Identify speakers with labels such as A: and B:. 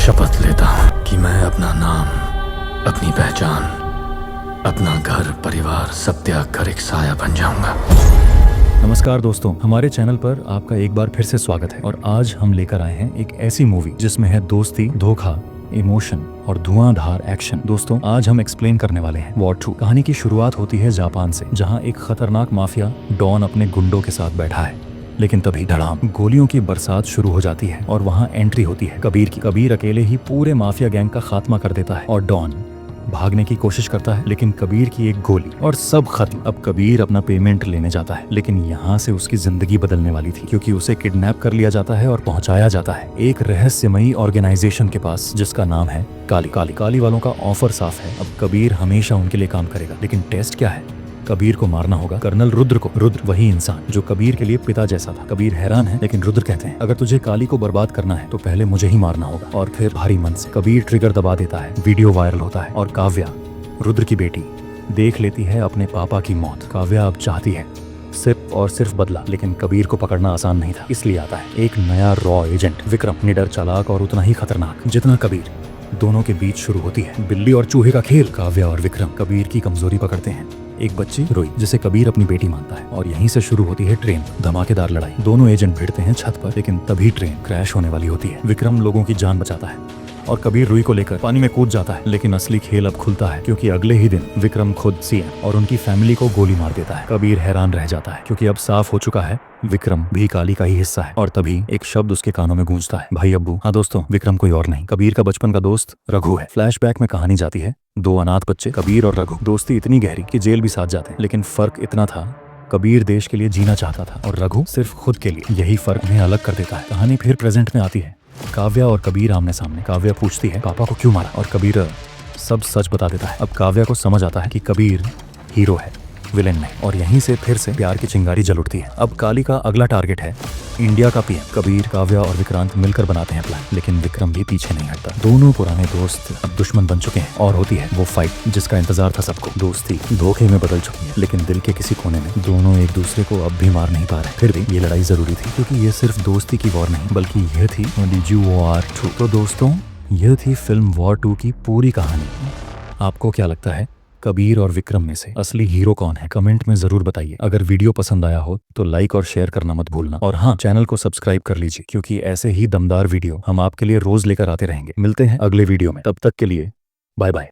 A: शपथ लेता हूँ कि मैं अपना नाम, अपनी पहचान, अपना घर परिवार सब त्याग कर एक साया बन जाऊंगा।
B: नमस्कार दोस्तों, हमारे चैनल पर आपका एक बार फिर से स्वागत है। और आज हम लेकर आए हैं एक ऐसी मूवी जिसमें है दोस्ती, धोखा, इमोशन और धुआंधार एक्शन। दोस्तों, आज हम एक्सप्लेन करने वाले हैं वॉर 2। कहानी की शुरुआत होती है जापान से, जहां एक खतरनाक माफिया डॉन अपने गुंडों के साथ बैठा है। लेकिन तभी धड़ाम, गोलियों की बरसात शुरू हो जाती है और वहां एंट्री होती है कबीर की। कबीर अकेले ही पूरे माफिया गैंग का खात्मा कर देता है और डॉन भागने की कोशिश करता है, लेकिन कबीर की एक गोली और सब खत्म। अब कबीर अपना पेमेंट लेने जाता है, लेकिन यहाँ से उसकी जिंदगी बदलने वाली थी, क्योंकि उसे किडनैप कर लिया जाता है और पहुंचाया जाता है एक रहस्यमयी ऑर्गेनाइजेशन के पास जिसका नाम है काली वालों का ऑफर साफ है, अब कबीर हमेशा उनके लिए काम करेगा। लेकिन टेस्ट क्या है? कबीर को मारना होगा कर्नल रुद्र को। रुद्र वही इंसान जो कबीर के लिए पिता जैसा था। कबीर हैरान है, लेकिन रुद्र कहते हैं अगर तुझे काली को बर्बाद करना है तो पहले मुझे ही मारना होगा। और फिर भारी मन से कबीर ट्रिगर दबा देता है, वीडियो वायरल होता है और काव्या, रुद्र की बेटी, देख लेती है अपने पापा की मौत। काव्या अब चाहती है सिर्फ और सिर्फ बदला, लेकिन कबीर को पकड़ना आसान नहीं था, इसलिए आता है एक नया रॉ एजेंट विक्रम, निडर, चालाक और उतना ही खतरनाक जितना कबीर। दोनों के बीच शुरू होती है बिल्ली और चूहे का खेल। काव्या और विक्रम कबीर की कमजोरी पकड़ते हैं, एक बच्ची रुई जिसे कबीर अपनी बेटी मानता है, और यहीं से शुरू होती है ट्रेन धमाकेदार लड़ाई। दोनों एजेंट भिड़ते हैं छत पर, लेकिन तभी ट्रेन क्रैश होने वाली होती है। विक्रम लोगों की जान बचाता है और कबीर रुई को लेकर पानी में कूद जाता है, लेकिन असली खेल अब खुलता है, क्योंकि अगले ही दिन विक्रम खुद सीएम और उनकी फैमिली को गोली मार देता है। कबीर हैरान रह जाता है, क्योंकि अब साफ हो चुका है विक्रम भी काली का ही हिस्सा है। और तभी एक शब्द उसके कानों में गूंजता है, भाई अब्बू। हाँ दोस्तों, विक्रम कोई और नहीं, कबीर का बचपन का दोस्त रघु है। फ्लैशबैक में कहानी जाती है दो अनाथ बच्चे कबीर और रघु, दोस्ती इतनी गहरी कि जेल भी साथ जाते हैं। लेकिन फर्क इतना था, कबीर देश के लिए जीना चाहता था और रघु सिर्फ खुद के लिए। यही फर्क उन्हें अलग कर देता है। कहानी फिर प्रेजेंट में आती है, काव्या और कबीर आमने सामने। काव्या पूछती है पापा को क्यों मारा, और कबीर सब सच बता देता है। अब काव्या को समझ आता है कि कबीर हीरो है, विलेन नहीं। और यहीं से फिर से प्यार की चिंगारी जल उठती है। अब काली का अगला टारगेट है इंडिया का पीएम। कबीर, काव्या और विक्रांत मिलकर बनाते हैं प्लान, लेकिन विक्रम भी पीछे नहीं हटता। दोनों पुराने दोस्त अब दुश्मन बन चुके हैं और होती है वो फाइट जिसका इंतजार था सबको। दोस्ती धोखे में बदल चुकी है, लेकिन दिल के किसी कोने में दोनों एक दूसरे को अब भी मार नहीं पा रहे। फिर भी ये लड़ाई जरूरी थी, क्योंकि ये सिर्फ दोस्ती की वॉर नहीं, बल्कि यह थी वॉर 2। तो दोस्तों, यह थी फिल्म वॉर 2 की पूरी कहानी। आपको क्या लगता है, कबीर और विक्रम में से असली हीरो कौन है? कमेंट में जरूर बताइए। अगर वीडियो पसंद आया हो तो लाइक और शेयर करना मत भूलना। और हाँ, चैनल को सब्सक्राइब कर लीजिए, क्योंकि ऐसे ही दमदार वीडियो हम आपके लिए रोज लेकर आते रहेंगे। मिलते हैं अगले वीडियो में, तब तक के लिए बाय बाय।